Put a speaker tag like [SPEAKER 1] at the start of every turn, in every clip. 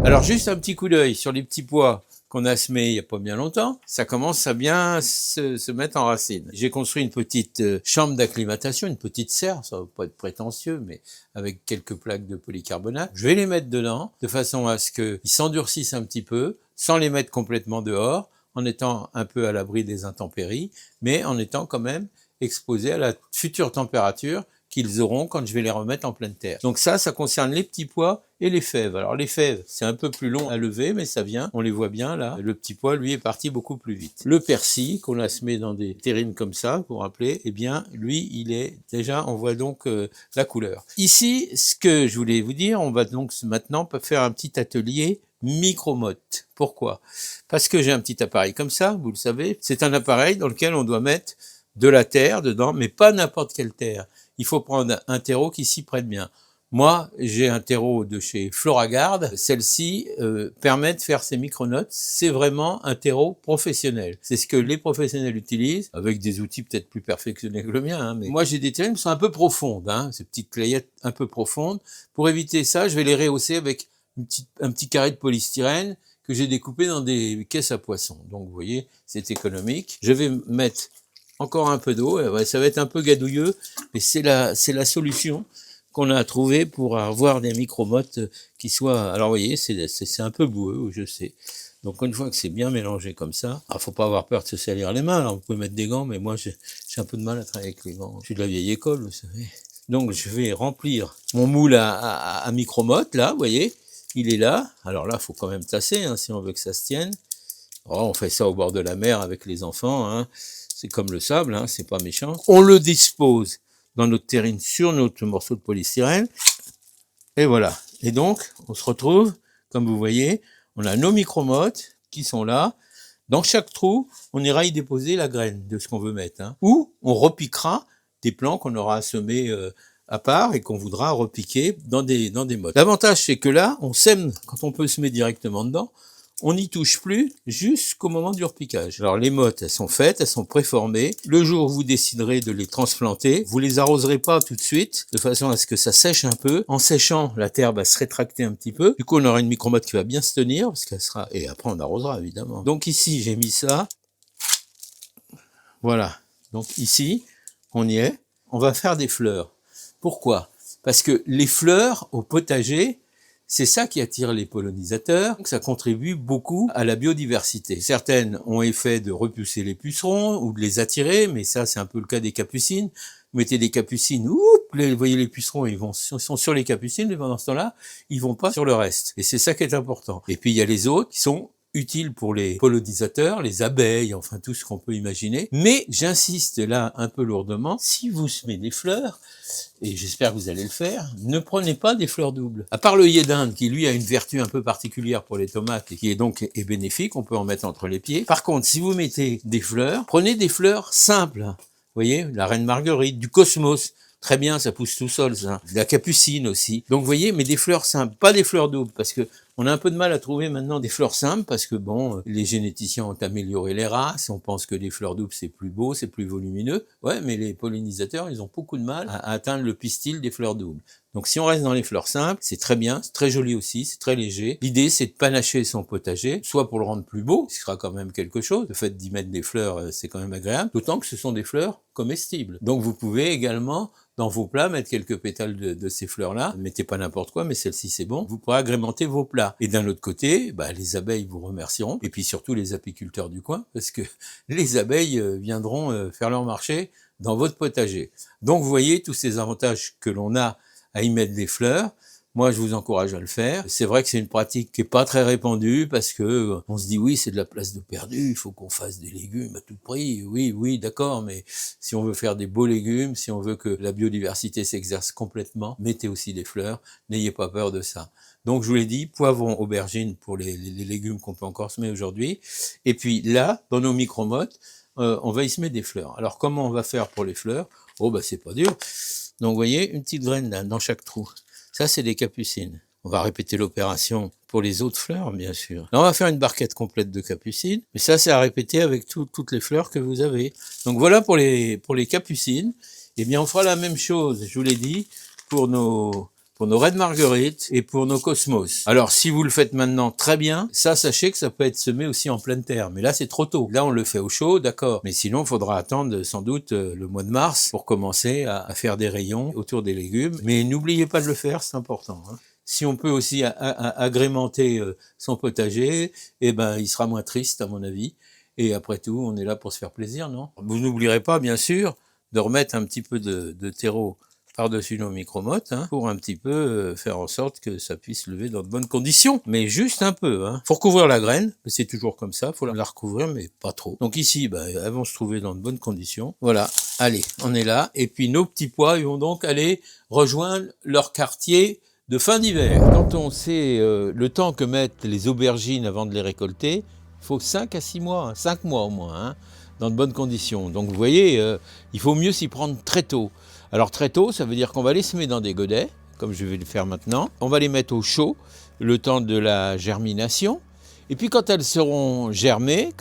[SPEAKER 1] Alors juste un petit coup d'œil sur les petits pois qu'on a semés il y a pas bien longtemps, ça commence à bien se mettre en racine. J'ai construit une petite chambre d'acclimatation, une petite serre, ça va pas être prétentieux, mais avec quelques plaques de polycarbonate. Je vais les mettre dedans, de façon à ce qu'ils s'endurcissent un petit peu, sans les mettre complètement dehors, en étant un peu à l'abri des intempéries, mais en étant quand même exposés à la future température qu'ils auront quand je vais les remettre en pleine terre. Donc ça concerne les petits pois et les fèves. Alors les fèves, c'est un peu plus long à lever, mais ça vient, on les voit bien là. Le petit pois, lui, est parti beaucoup plus vite. Le persil, qu'on a semé dans des terrines comme ça, pour vous rappeler, eh bien, lui, il est déjà, on voit donc la couleur. Ici, ce que je voulais vous dire, on va donc maintenant faire un petit atelier micro-motte. Pourquoi? Parce que j'ai un petit appareil comme ça, vous le savez, c'est un appareil dans lequel on doit mettre de la terre dedans, mais pas n'importe quelle terre. Il faut prendre un terreau qui s'y prête bien. Moi, j'ai un terreau de chez Floragard. Celle-ci permet de faire ces micronotes. C'est vraiment un terreau professionnel. C'est ce que les professionnels utilisent, avec des outils peut-être plus perfectionnés que le mien. Hein, mais moi, j'ai des terrines qui sont un peu profondes, hein, ces petites clayettes un peu profondes. Pour éviter ça, je vais les rehausser avec un petit carré de polystyrène que j'ai découpé dans des caisses à poissons. Donc, vous voyez, c'est économique. Je vais mettre encore un peu d'eau, ça va être un peu gadouilleux, mais c'est la solution qu'on a trouvée pour avoir des micro-mottes qui soient... Alors vous voyez, c'est un peu boueux, je sais. Donc une fois que c'est bien mélangé comme ça, alors faut pas avoir peur de se salir les mains, alors vous pouvez mettre des gants, mais moi j'ai un peu de mal à travailler avec les gants. Je suis de la vieille école, vous savez. Donc je vais remplir mon moule à micro-mottes, là, vous voyez, il est là. Alors là, faut quand même tasser, hein, si on veut que ça se tienne. Oh, on fait ça au bord de la mer avec les enfants, hein. C'est comme le sable, hein, c'est pas méchant. On le dispose dans notre terrine sur notre morceau de polystyrène. Et voilà. Et donc, on se retrouve, comme vous voyez, on a nos micro-mottes qui sont là. Dans chaque trou, on ira y déposer la graine de ce qu'on veut mettre. Hein. Ou on repiquera des plants qu'on aura semés à part et qu'on voudra repiquer dans des mottes. L'avantage, c'est que là, on sème quand on peut semer directement dedans. On n'y touche plus jusqu'au moment du repiquage. Alors les mottes, elles sont faites, elles sont préformées. Le jour où vous déciderez de les transplanter, vous les arroserez pas tout de suite, de façon à ce que ça sèche un peu. En séchant, la terre va se rétracter un petit peu. Du coup, on aura une micromotte qui va bien se tenir, parce qu'elle sera... Et après, on arrosera, évidemment. Donc ici, j'ai mis ça. Voilà. Donc ici, on y est. On va faire des fleurs. Pourquoi? Parce que les fleurs, au potager, c'est ça qui attire les pollinisateurs, ça contribue beaucoup à la biodiversité. Certaines ont effet de repousser les pucerons ou de les attirer, mais ça c'est un peu le cas des capucines. Vous mettez des capucines, vous voyez les pucerons, ils sont sur les capucines, mais pendant ce temps-là, ils vont pas sur le reste. Et c'est ça qui est important. Et puis il y a les autres qui sont utile pour les pollinisateurs, les abeilles, enfin tout ce qu'on peut imaginer. Mais j'insiste là un peu lourdement, si vous semez des fleurs, et j'espère que vous allez le faire, ne prenez pas des fleurs doubles. À part le œillet d'Inde, qui lui a une vertu un peu particulière pour les tomates, et qui est donc bénéfique, on peut en mettre entre les pieds. Par contre, si vous mettez des fleurs, prenez des fleurs simples. Vous voyez, la reine Marguerite, du cosmos. Très bien, ça pousse tout seul, ça. De la capucine aussi. Donc, vous voyez, mais des fleurs simples, pas des fleurs doubles, parce que on a un peu de mal à trouver maintenant des fleurs simples, parce que bon, les généticiens ont amélioré les races, on pense que les fleurs doubles c'est plus beau, c'est plus volumineux. Ouais, mais les pollinisateurs, ils ont beaucoup de mal à atteindre le pistil des fleurs doubles. Donc si on reste dans les fleurs simples, c'est très bien, c'est très joli aussi, c'est très léger. L'idée c'est de panacher son potager, soit pour le rendre plus beau, ce sera quand même quelque chose. Le fait d'y mettre des fleurs, c'est quand même agréable, d'autant que ce sont des fleurs comestibles. Donc vous pouvez également dans vos plats, mettre quelques pétales de ces fleurs-là. Mettez pas n'importe quoi, mais celle-ci c'est bon. Vous pourrez agrémenter vos plats. Et d'un autre côté, les abeilles vous remercieront. Et puis surtout les apiculteurs du coin, parce que les abeilles viendront faire leur marché dans votre potager. Donc vous voyez tous ces avantages que l'on a à y mettre des fleurs. Moi, je vous encourage à le faire. C'est vrai que c'est une pratique qui est pas très répandue parce que on se dit oui, c'est de la place de perdu, il faut qu'on fasse des légumes à tout prix. Oui, d'accord, mais si on veut faire des beaux légumes, si on veut que la biodiversité s'exerce complètement, mettez aussi des fleurs, n'ayez pas peur de ça. Donc, je vous l'ai dit, poivrons, aubergines pour les légumes qu'on peut encore semer aujourd'hui. Et puis là, dans nos micro-mottes, on va y semer des fleurs. Alors, comment on va faire pour les fleurs? C'est pas dur. Donc, vous voyez, une petite graine là, dans chaque trou. Ça, c'est des capucines. On va répéter l'opération pour les autres fleurs, bien sûr. Là, on va faire une barquette complète de capucines. Mais ça, c'est à répéter avec toutes les fleurs que vous avez. Donc, voilà pour les capucines. Eh bien, on fera la même chose, je vous l'ai dit, pour nos pour nos raies de marguerite et pour nos cosmos. Alors, si vous le faites maintenant, très bien. Ça, sachez que ça peut être semé aussi en pleine terre. Mais là, c'est trop tôt. Là, on le fait au chaud, d'accord. Mais sinon, il faudra attendre sans doute le mois de mars pour commencer à faire des rayons autour des légumes. Mais n'oubliez pas de le faire, c'est important, hein. Si on peut aussi agrémenter son potager, eh ben, il sera moins triste, à mon avis. Et après tout, on est là pour se faire plaisir, non? Vous n'oublierez pas, bien sûr, de remettre un petit peu de terreau par-dessus nos micromottes, hein, pour un petit peu faire en sorte que ça puisse lever dans de bonnes conditions. Mais juste un peu, hein. Faut recouvrir la graine, c'est toujours comme ça, faut la recouvrir, mais pas trop. Donc ici, elles vont se trouver dans de bonnes conditions. Voilà, allez, on est là. Et puis nos petits pois, ils vont donc aller rejoindre leur quartier de fin d'hiver. Quand on sait le temps que mettent les aubergines avant de les récolter, il faut 5 à 6 mois, hein, 5 mois au moins, hein, dans de bonnes conditions. Donc vous voyez, il faut mieux s'y prendre très tôt. Alors très tôt, ça veut dire qu'on va les semer dans des godets, comme je vais le faire maintenant. On va les mettre au chaud, le temps de la germination. Et puis quand elles seront germées,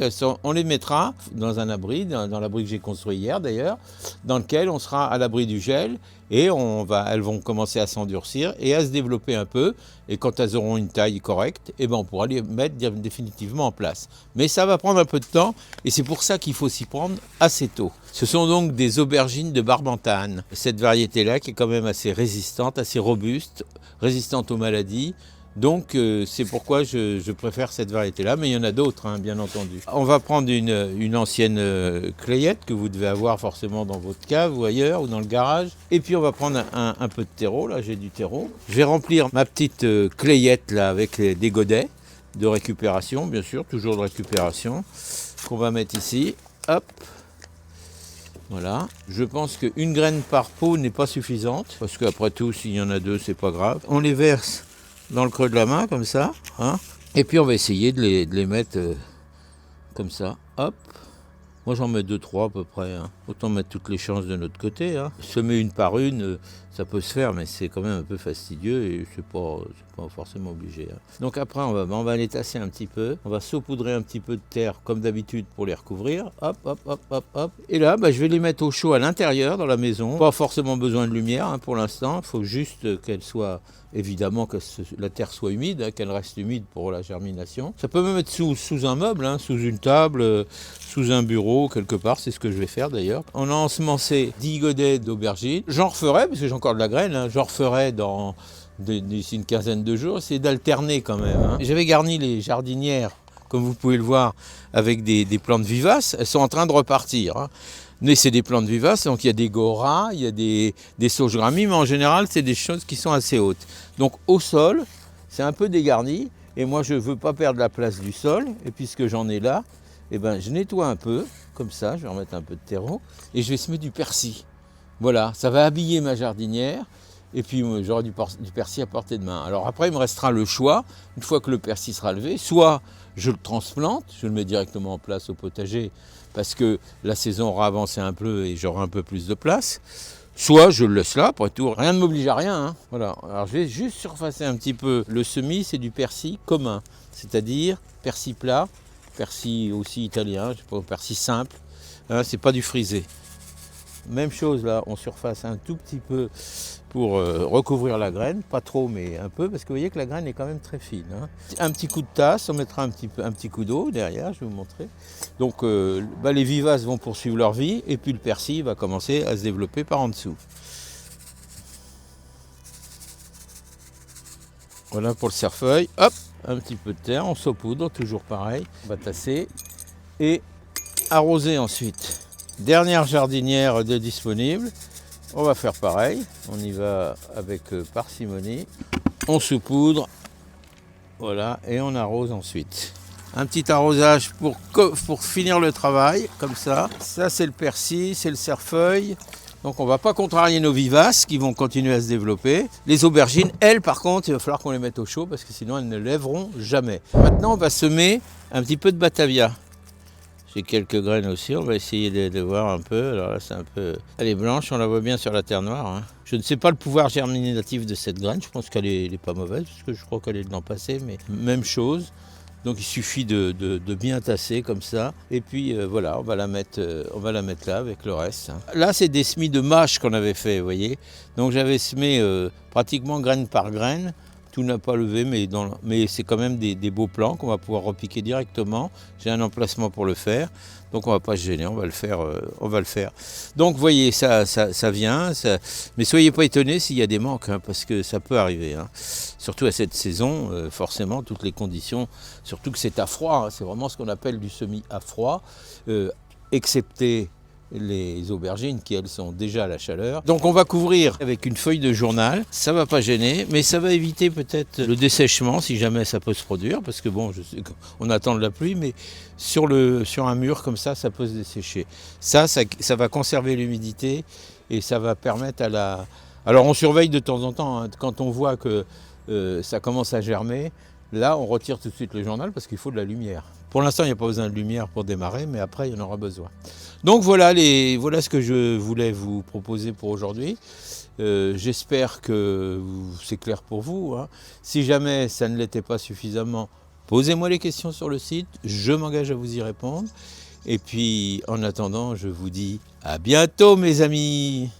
[SPEAKER 1] on les mettra dans un abri, dans l'abri que j'ai construit hier d'ailleurs, dans lequel on sera à l'abri du gel et elles vont commencer à s'endurcir et à se développer un peu. Et quand elles auront une taille correcte, on pourra les mettre définitivement en place. Mais ça va prendre un peu de temps et c'est pour ça qu'il faut s'y prendre assez tôt. Ce sont donc des aubergines de Barbentane. Cette variété-là qui est quand même assez résistante, assez robuste, résistante aux maladies. Donc c'est pourquoi je préfère cette variété-là, mais il y en a d'autres, hein, bien entendu. On va prendre une ancienne clayette que vous devez avoir forcément dans votre cave ou ailleurs, ou dans le garage. Et puis on va prendre un peu de terreau, là j'ai du terreau. Je vais remplir ma petite clayette là avec des godets de récupération, bien sûr, toujours de récupération, qu'on va mettre ici. Hop. Voilà, je pense qu'une graine par pot n'est pas suffisante, parce qu'après tout, s'il y en a deux, c'est pas grave. On les verse dans le creux de la main, comme ça, hein. Et puis on va essayer de les mettre comme ça, hop. Moi j'en mets 2-3 à peu près, hein. Autant mettre toutes les chances de notre côté, hein. Semer une par une, ça peut se faire, mais c'est quand même un peu fastidieux et c'est pas forcément obligé, hein. Donc après on va les tasser un petit peu, on va saupoudrer un petit peu de terre comme d'habitude pour les recouvrir, hop, hop, hop, hop, hop. Et là je vais les mettre au chaud à l'intérieur dans la maison, pas forcément besoin de lumière, hein, pour l'instant, il faut juste qu'elle soit, évidemment que la terre soit humide, hein, qu'elle reste humide pour la germination. Ça peut même être sous un meuble, hein, sous une table, sous un bureau, quelque part, c'est ce que je vais faire d'ailleurs. On a ensemencé 10 godets d'aubergines. J'en referai, parce que j'ai encore de la graine, hein, j'en referai d'ici une quinzaine de jours, c'est d'alterner quand même, hein. J'avais garni les jardinières, comme vous pouvez le voir, avec des plantes vivaces, elles sont en train de repartir, hein. Mais c'est des plantes vivaces, donc il y a des goras, il y a des sauge-gramies, mais en général, c'est des choses qui sont assez hautes. Donc au sol, c'est un peu dégarni, et moi je ne veux pas perdre la place du sol, et puisque j'en ai là, je nettoie un peu, comme ça, je vais remettre un peu de terreau, et je vais semer du persil. Voilà, ça va habiller ma jardinière, et puis j'aurai du persil à portée de main. Alors après, il me restera le choix, une fois que le persil sera levé, soit je le transplante, je le mets directement en place au potager, parce que la saison aura avancé un peu et j'aurai un peu plus de place, soit je le laisse là, après tout, rien ne m'oblige à rien, hein. Voilà, alors je vais juste surfacer un petit peu. Le semis, c'est du persil commun, c'est-à-dire persil plat, persil aussi italien, je sais pas, persil simple, hein, c'est pas du frisé. Même chose là, on surface un tout petit peu pour recouvrir la graine, pas trop mais un peu, parce que vous voyez que la graine est quand même très fine, hein. Un petit coup de tasse, on mettra un petit coup d'eau derrière, je vais vous montrer. Donc les vivaces vont poursuivre leur vie, et puis le persil va commencer à se développer par en dessous. Voilà pour le cerfeuil, hop, un petit peu de terre, on saupoudre, toujours pareil, on va tasser et arroser ensuite. Dernière jardinière disponible, on va faire pareil, on y va avec parcimonie, on saupoudre, voilà, et on arrose ensuite. Un petit arrosage pour finir le travail, comme ça. Ça c'est le persil, c'est le cerfeuil. Donc on ne va pas contrarier nos vivaces qui vont continuer à se développer. Les aubergines, elles par contre, il va falloir qu'on les mette au chaud parce que sinon elles ne lèveront jamais. Maintenant on va semer un petit peu de batavia. J'ai quelques graines aussi, on va essayer de voir un peu. Alors là c'est un peu... Elle est blanche, on la voit bien sur la terre noire, hein. Je ne sais pas le pouvoir germinatif de cette graine, je pense qu'elle n'est pas mauvaise parce que je crois qu'elle est de l'an passé, mais même chose. Donc il suffit de bien tasser comme ça. Et puis voilà, on va la mettre là avec le reste. Hein. Là, c'est des semis de mâche qu'on avait fait, vous voyez. Donc j'avais semé pratiquement graine par graine. Tout n'a pas levé, mais c'est quand même des beaux plants qu'on va pouvoir repiquer directement. J'ai un emplacement pour le faire, donc on ne va pas se gêner, on va le faire. Donc vous voyez, ça vient, mais soyez pas étonnés s'il y a des manques, hein, parce que ça peut arriver. Hein. Surtout à cette saison, forcément, toutes les conditions, surtout que c'est à froid, hein, c'est vraiment ce qu'on appelle du semis à froid, excepté les aubergines qui elles sont déjà à la chaleur. Donc on va couvrir avec une feuille de journal, ça va pas gêner, mais ça va éviter peut-être le dessèchement si jamais ça peut se produire, parce que bon, je sais qu'on attend de la pluie, mais sur un mur comme ça peut se dessécher. Ça va conserver l'humidité et ça va permettre à la... Alors on surveille de temps en temps, hein, quand on voit que ça commence à germer, là on retire tout de suite le journal parce qu'il faut de la lumière. Pour l'instant il n'y a pas besoin de lumière pour démarrer, mais après il y en aura besoin. Donc voilà ce que je voulais vous proposer pour aujourd'hui. J'espère que c'est clair pour vous. Hein. Si jamais ça ne l'était pas suffisamment, posez-moi les questions sur le site, je m'engage à vous y répondre. Et puis en attendant, je vous dis à bientôt mes amis.